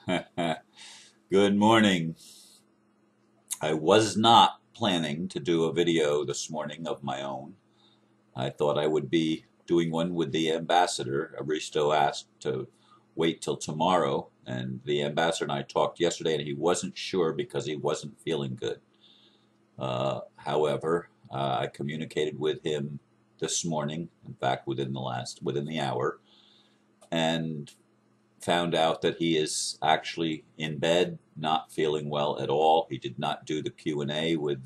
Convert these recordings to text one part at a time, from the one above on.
Good morning. I was not planning to do a video this morning of my own. I thought I would be doing one with the ambassador. Aristo asked to wait till tomorrow, and the ambassador and I talked yesterday, and he wasn't sure because he wasn't feeling good. However, I communicated with him this morning, in fact, within the hour, and found out that he is actually in bed, not feeling well at all. He did not do the Q&A with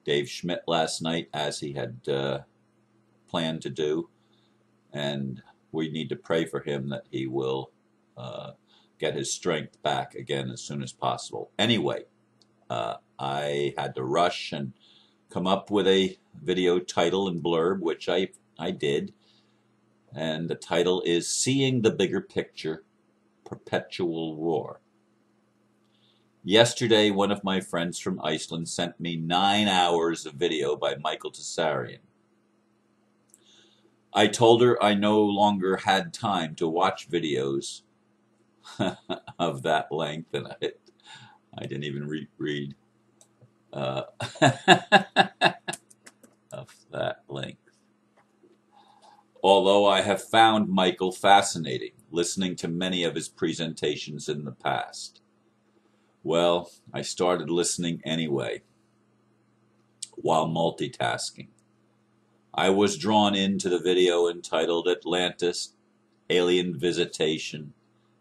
Dave Schmidt last night as he had planned to do, and we need to pray for him that he will get his strength back again as soon as possible. Anyway, I had to rush and come up with a video title and blurb, which I did. And the title is Seeing the Bigger Picture, Perpetual War. Yesterday, one of my friends from Iceland sent me 9 hours of video by Michael Tsarion. I told her I no longer had time to watch videos of that length, and I didn't even read of that length. Although I have found Michael fascinating, listening to many of his presentations in the past. Well, I started listening anyway, while multitasking. I was drawn into the video entitled Atlantis, Alien Visitation,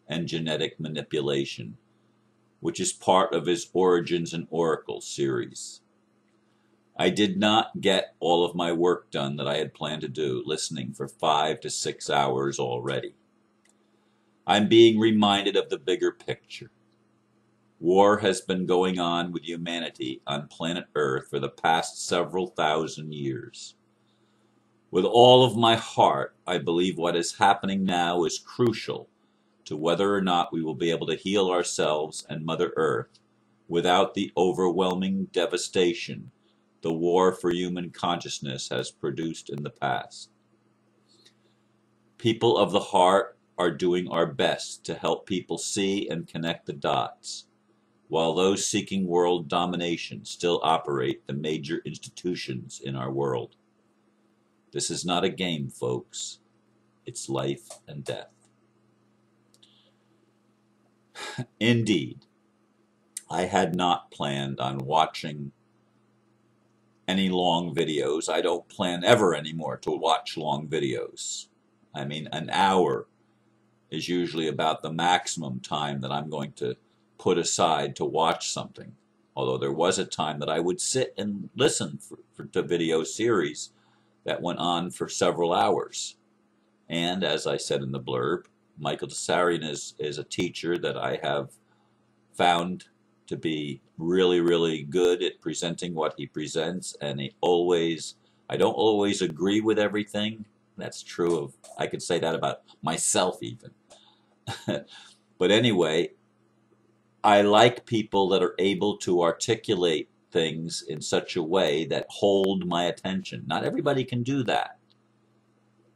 and Genetic Manipulation, which is part of his Origins and Oracles series. I did not get all of my work done that I had planned to do, listening for 5 to 6 hours already. I'm being reminded of the bigger picture. War has been going on with humanity on planet Earth for the past several thousand years. With all of my heart, I believe what is happening now is crucial to whether or not we will be able to heal ourselves and Mother Earth without the overwhelming devastation the war for human consciousness has produced in the past. People of the heart are doing our best to help people see and connect the dots, while those seeking world domination still operate the major institutions in our world. This is not a game, folks. It's life and death. Indeed, I had not planned on watching any long videos. I don't plan ever anymore to watch long videos. I mean, an hour is usually about the maximum time that I'm going to put aside to watch something. Although there was a time that I would sit and listen to video series that went on for several hours. And as I said in the blurb, Michael Tsarion is a teacher that I have found to be really, really good at presenting what he presents, and I don't always agree with everything. That's true of, I could say that about myself even. But anyway, I like people that are able to articulate things in such a way that hold my attention. Not everybody can do that,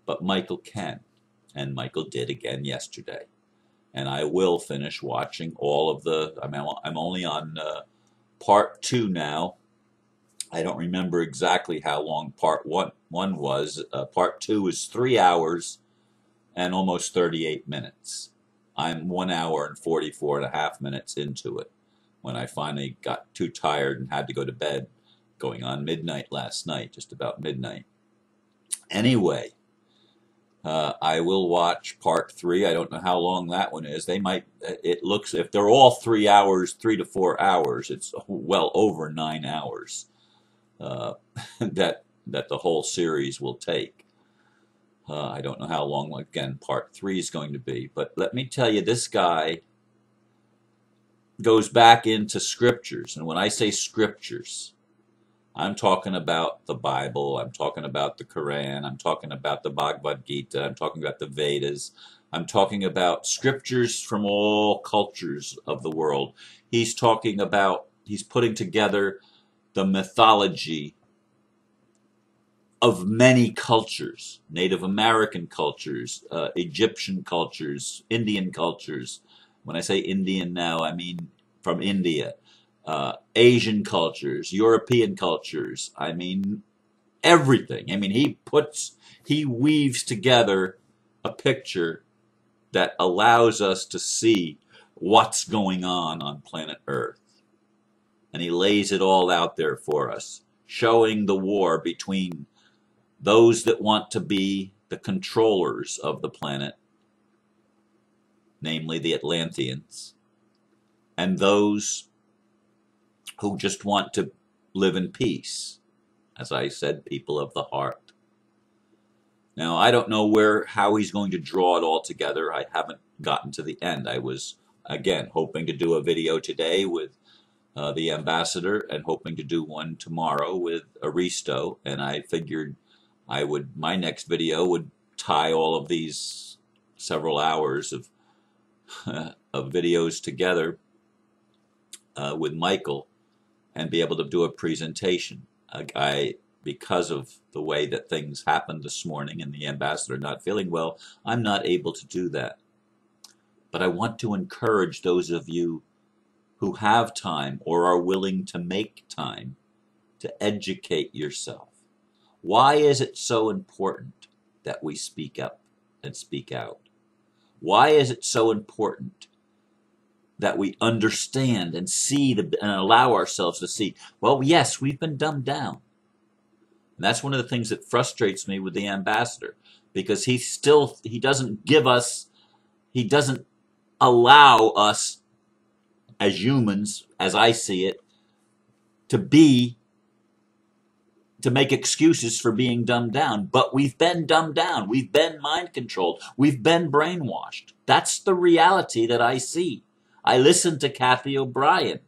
but Michael can, and Michael did again yesterday. And I will finish watching all of I'm only on part 2 now. I don't remember exactly how long part one was. Part 2 is 3 hours and almost 38 minutes. I'm 1 hour and 44.5 minutes into it when I finally got too tired and had to go to bed, going on midnight last night, just about midnight. Anyway, I will watch part 3. I don't know how long that one is. It looks, if they're all 3 hours, 3 to 4 hours, it's well over 9 hours that the whole series will take. I don't know how long, again, part 3 is going to be. But let me tell you, this guy goes back into scriptures. And when I say scriptures, I'm talking about the Bible, I'm talking about the Quran, I'm talking about the Bhagavad Gita, I'm talking about the Vedas, I'm talking about scriptures from all cultures of the world. He's putting together the mythology of many cultures, Native American cultures, Egyptian cultures, Indian cultures, When I say Indian now, I mean from India, Asian cultures, European cultures. I mean everything. I mean he weaves together a picture that allows us to see what's going on planet Earth. And he lays it all out there for us, showing the war between those that want to be the controllers of the planet, namely the Atlanteans, and those who just want to live in peace. As I said, people of the heart. Now, I don't know how he's going to draw it all together. I haven't gotten to the end. I was, again, hoping to do a video today with the ambassador and hoping to do one tomorrow with Aristo, and I figured my next video would tie all of these several hours of of videos together with Michael and be able to do a presentation. Because of the way that things happened this morning and the ambassador not feeling well, I'm not able to do that. But I want to encourage those of you who have time or are willing to make time to educate yourself. Why is it so important that we speak up and speak out? Why is it so important that we understand and see and allow ourselves to see? Well, yes, we've been dumbed down. And that's one of the things that frustrates me with the ambassador, because he doesn't allow us as humans, as I see it, to make excuses for being dumbed down. But we've been dumbed down. We've been mind controlled. We've been brainwashed. That's the reality that I see. I listened to Kathy O'Brien,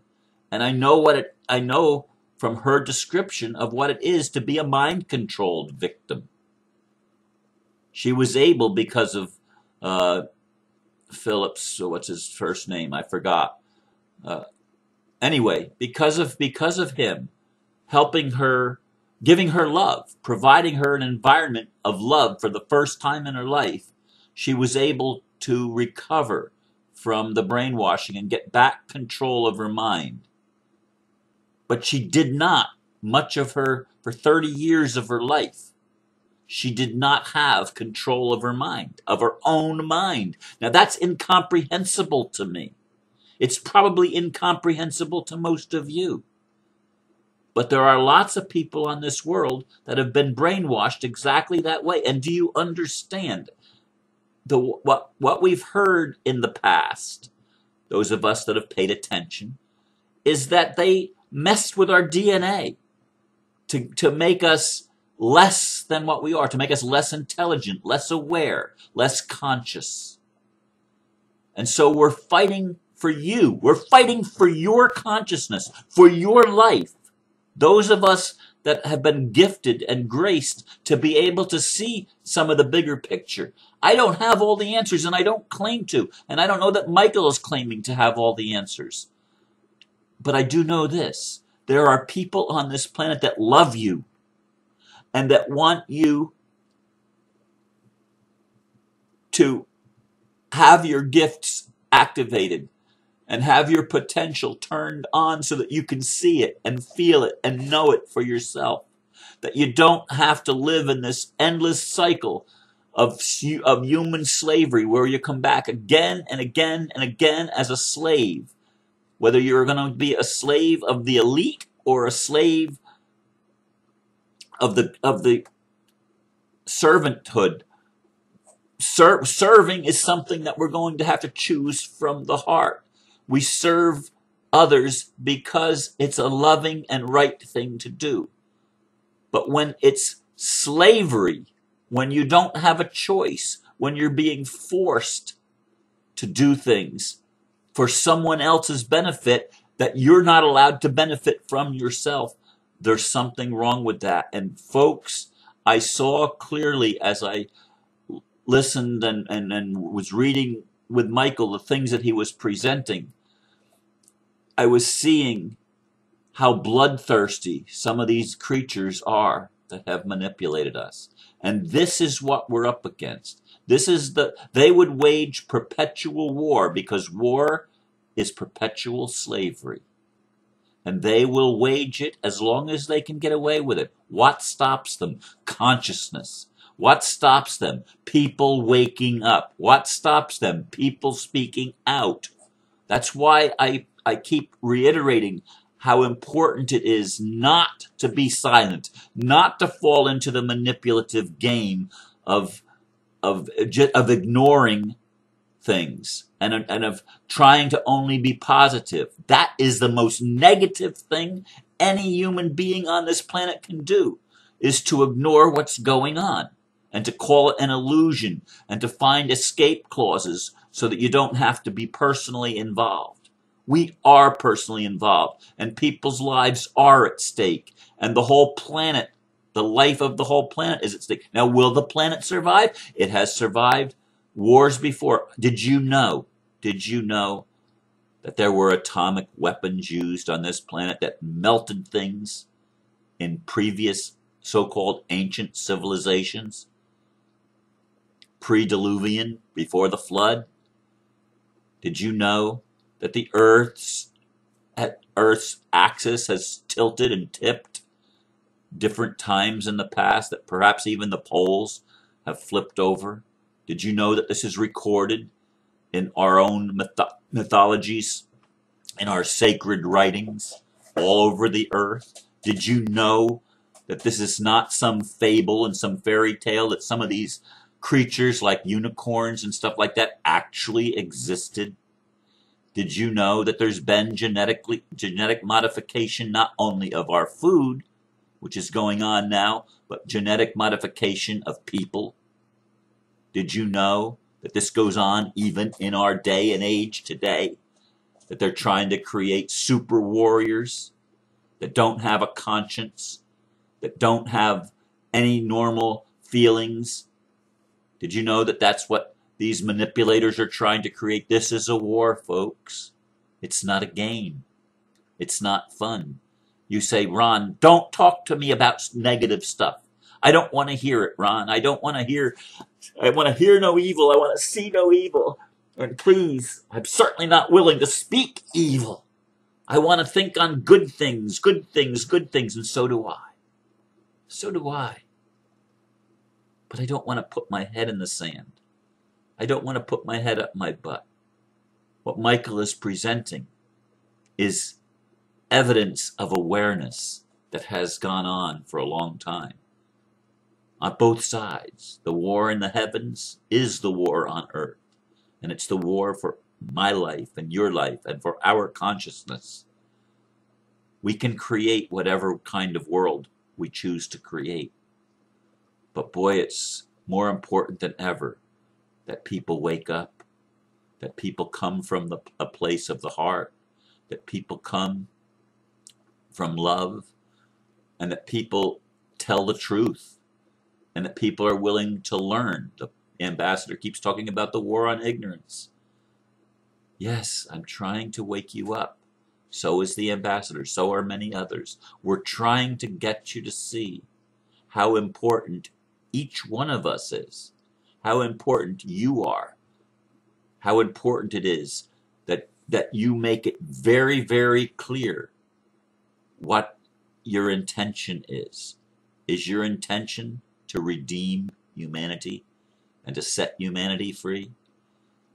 and I know from her description of what it is to be a mind controlled victim. She was able, because of Phillips, so what's his first name? I forgot. Anyway, because of him helping her, giving her love, providing her an environment of love for the first time in her life, she was able to recover from the brainwashing and get back control of her mind. But she did not, for 30 years of her life, she did not have control of her mind, of her own mind. Now that's incomprehensible to me. It's probably incomprehensible to most of you. But there are lots of people on this world that have been brainwashed exactly that way. And do you understand what we've heard in the past, those of us that have paid attention, is that they messed with our DNA to make us less than what we are, to make us less intelligent, less aware, less conscious. And so we're fighting for you. We're fighting for your consciousness, for your life. Those of us that have been gifted and graced to be able to see some of the bigger picture. I don't have all the answers, and I don't claim to. And I don't know that Michael is claiming to have all the answers. But I do know this. There are people on this planet that love you and that want you to have your gifts activated and have your potential turned on so that you can see it and feel it and know it for yourself. That you don't have to live in this endless cycle of human slavery where you come back again and again and again as a slave. Whether you're going to be a slave of the elite or a slave of the servanthood. Serving is something that we're going to have to choose from the heart. We serve others because it's a loving and right thing to do. But when it's slavery, when you don't have a choice, when you're being forced to do things for someone else's benefit that you're not allowed to benefit from yourself, there's something wrong with that. And folks, I saw clearly as I listened and was reading with Michael the things that he was presenting, I was seeing how bloodthirsty some of these creatures are that have manipulated us. And this is what we're up against. They would wage perpetual war, because war is perpetual slavery. And they will wage it as long as they can get away with it. What stops them? Consciousness. What stops them? People waking up. What stops them? People speaking out. That's why I keep reiterating how important it is not to be silent, not to fall into the manipulative game of ignoring things and of trying to only be positive. That is the most negative thing any human being on this planet can do, is to ignore what's going on and to call it an illusion and to find escape clauses so that you don't have to be personally involved. We are personally involved, and people's lives are at stake, and the whole planet, the life of the whole planet is at stake. Now, will the planet survive? It has survived wars before. Did you know that there were atomic weapons used on this planet that melted things in previous so-called ancient civilizations? Pre-Diluvian, before the flood? Did you know that the Earth's axis has tilted and tipped different times in the past, that perhaps even the poles have flipped over? Did you know that this is recorded in our own mythologies, in our sacred writings all over the earth? Did you know that this is not some fable and some fairy tale, that some of these creatures like unicorns and stuff like that actually existed? Did you know that there's been genetic modification not only of our food, which is going on now, but genetic modification of people? Did you know that this goes on even in our day and age today? That they're trying to create super warriors that don't have a conscience, that don't have any normal feelings? Did you know that that's what these manipulators are trying to create? This is a war, folks. It's not a game. It's not fun. You say, Ron, don't talk to me about negative stuff. I don't want to hear it, Ron. I want to hear no evil. I want to see no evil. And please, I'm certainly not willing to speak evil. I want to think on good things, good things, good things. And so do I. So do I. But I don't want to put my head in the sand. I don't want to put my head up my butt. What Michael is presenting is evidence of awareness that has gone on for a long time. On both sides. The war in the heavens is the war on earth. And it's the war for my life and your life and for our consciousness. We can create whatever kind of world we choose to create. But boy, it's more important than ever that people wake up, that people come from a place of the heart, that people come from love, and that people tell the truth, and that people are willing to learn. The ambassador keeps talking about the war on ignorance. Yes, I'm trying to wake you up. So is the ambassador. So are many others. We're trying to get you to see how important each one of us is, how important you are, how important it is that you make it very, very clear what your intention is. Is your intention to redeem humanity and to set humanity free?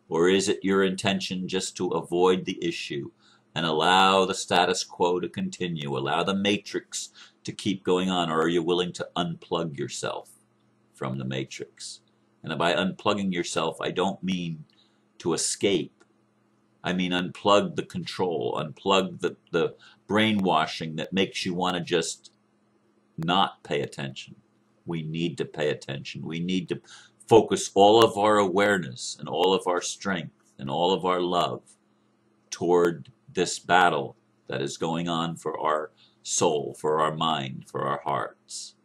Or is it your intention just to avoid the issue and allow the status quo to continue, allow the matrix to keep going on? Or are you willing to unplug yourself from the matrix? And by unplugging yourself, I don't mean to escape. I mean unplug the control, unplug the brainwashing that makes you want to just not pay attention. We need to pay attention. We need to focus all of our awareness and all of our strength and all of our love toward this battle that is going on for our soul, for our mind, for our hearts.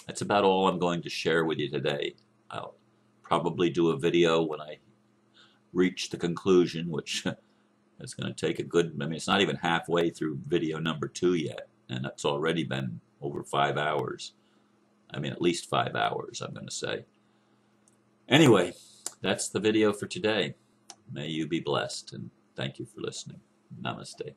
That's about all I'm going to share with you today. I'll probably do a video when I reach the conclusion, which is going to take a good, it's not even halfway through video number 2 yet, and it's already been, over 5 hours. I mean, at least 5 hours, I'm going to say. Anyway, that's the video for today. May you be blessed, and thank you for listening. Namaste.